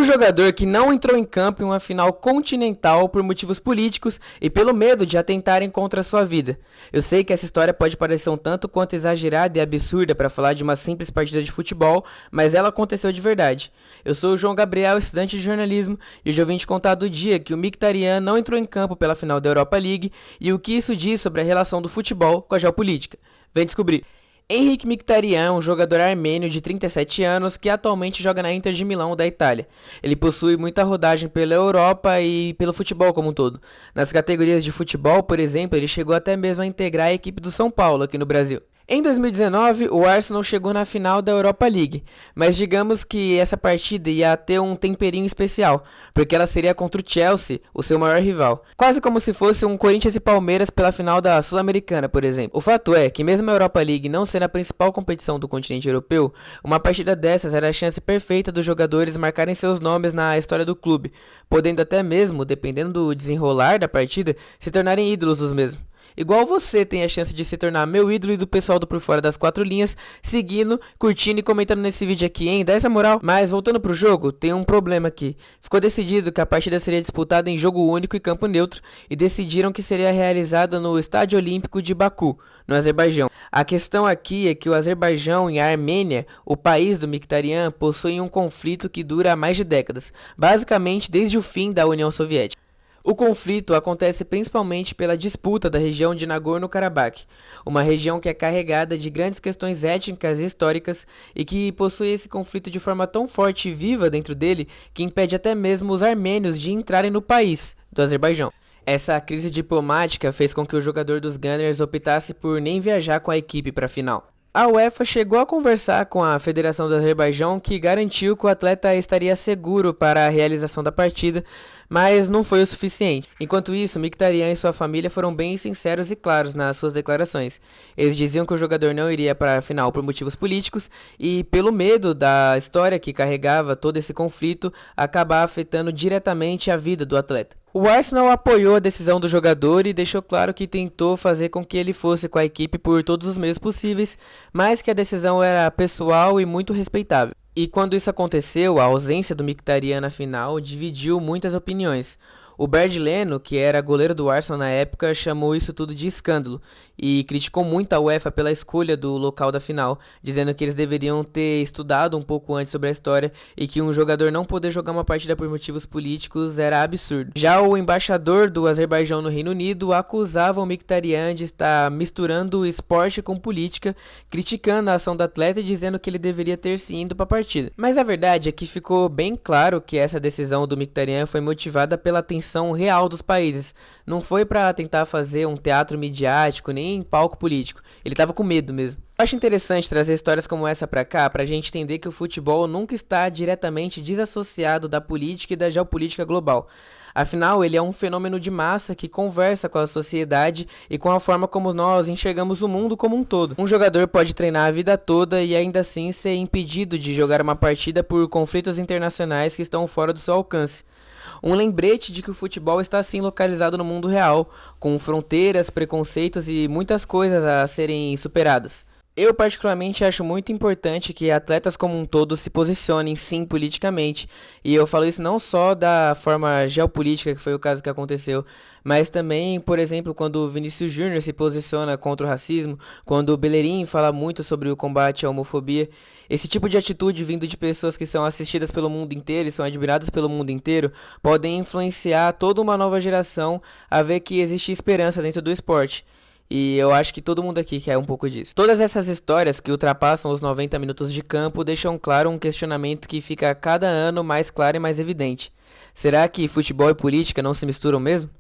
jogador que não entrou em campo em uma final continental por motivos políticos e pelo medo de atentarem contra a sua vida. Eu sei que essa história pode parecer um tanto quanto exagerada e absurda para falar de uma simples partida de futebol, mas ela aconteceu de verdade. Eu sou o João Gabriel, estudante de jornalismo, e hoje eu vim te contar do dia que o Mkhitaryan não entrou em campo pela final da Europa League e o que isso diz sobre a relação do futebol com a geopolítica. Vem descobrir. Henrikh Mkhitaryan, um jogador armênio de 37 anos que atualmente joga na Inter de Milão da Itália. Ele possui muita rodagem pela Europa e pelo futebol como um todo. Nas categorias de futebol, por exemplo, ele chegou até mesmo a integrar a equipe do São Paulo aqui no Brasil. Em 2019, o Arsenal chegou na final da Europa League, mas digamos que essa partida ia ter um temperinho especial, porque ela seria contra o Chelsea, o seu maior rival. Quase como se fosse um Corinthians e Palmeiras pela final da Sul-Americana, por exemplo. O fato é que mesmo a Europa League não sendo a principal competição do continente europeu, uma partida dessas era a chance perfeita dos jogadores marcarem seus nomes na história do clube, podendo até mesmo, dependendo do desenrolar da partida, se tornarem ídolos dos mesmos. Igual você tem a chance de se tornar meu ídolo e do pessoal do Por Fora das Quatro Linhas, seguindo, curtindo e comentando nesse vídeo aqui, hein? Dá essa moral. Mas voltando pro jogo, tem um problema aqui. Ficou decidido que a partida seria disputada em jogo único e campo neutro, e decidiram que seria realizada no Estádio Olímpico de Baku, no Azerbaijão. A questão aqui é que o Azerbaijão e a Armênia, o país do Mkhitaryan, possuem um conflito que dura há mais de décadas, basicamente desde o fim da União Soviética. O conflito acontece principalmente pela disputa da região de Nagorno-Karabakh, uma região que é carregada de grandes questões étnicas e históricas e que possui esse conflito de forma tão forte e viva dentro dele que impede até mesmo os armênios de entrarem no país do Azerbaijão. Essa crise diplomática fez com que o jogador dos Gunners optasse por nem viajar com a equipe para a final. A UEFA chegou a conversar com a Federação do Azerbaijão, que garantiu que o atleta estaria seguro para a realização da partida, mas não foi o suficiente. Enquanto isso, Mkhitaryan e sua família foram bem sinceros e claros nas suas declarações. Eles diziam que o jogador não iria para a final por motivos políticos e pelo medo da história que carregava todo esse conflito acabar afetando diretamente a vida do atleta. O Arsenal apoiou a decisão do jogador e deixou claro que tentou fazer com que ele fosse com a equipe por todos os meios possíveis, mas que a decisão era pessoal e muito respeitável. E quando isso aconteceu, a ausência do Mkhitaryan na final dividiu muitas opiniões. O Bernd Leno, que era goleiro do Arsenal na época, chamou isso tudo de escândalo e criticou muito a UEFA pela escolha do local da final, dizendo que eles deveriam ter estudado um pouco antes sobre a história e que um jogador não poder jogar uma partida por motivos políticos era absurdo. Já o embaixador do Azerbaijão no Reino Unido acusava o Mkhitaryan de estar misturando o esporte com política, criticando a ação do atleta e dizendo que ele deveria ter se ido para a partida. Mas a verdade é que ficou bem claro que essa decisão do Mkhitaryan foi motivada pela tensão real dos países. Não foi para tentar fazer um teatro midiático nem palco político. Ele estava com medo mesmo. Eu acho interessante trazer histórias como essa para cá, para a gente entender que o futebol nunca está diretamente desassociado da política e da geopolítica global. Afinal, ele é um fenômeno de massa que conversa com a sociedade e com a forma como nós enxergamos o mundo como um todo. Um jogador pode treinar a vida toda e ainda assim ser impedido de jogar uma partida por conflitos internacionais que estão fora do seu alcance. Um lembrete de que o futebol está sim localizado no mundo real, com fronteiras, preconceitos e muitas coisas a serem superadas. Eu particularmente acho muito importante que atletas como um todo se posicionem sim politicamente, e eu falo isso não só da forma geopolítica, que foi o caso que aconteceu, mas também, por exemplo, quando o Vinícius Júnior se posiciona contra o racismo, quando o Bellerin fala muito sobre o combate à homofobia. Esse tipo de atitude vindo de pessoas que são assistidas pelo mundo inteiro e são admiradas pelo mundo inteiro, podem influenciar toda uma nova geração a ver que existe esperança dentro do esporte. E eu acho que todo mundo aqui quer um pouco disso. Todas essas histórias que ultrapassam os 90 minutos de campo deixam claro um questionamento que fica a cada ano mais claro e mais evidente. Será que futebol e política não se misturam mesmo?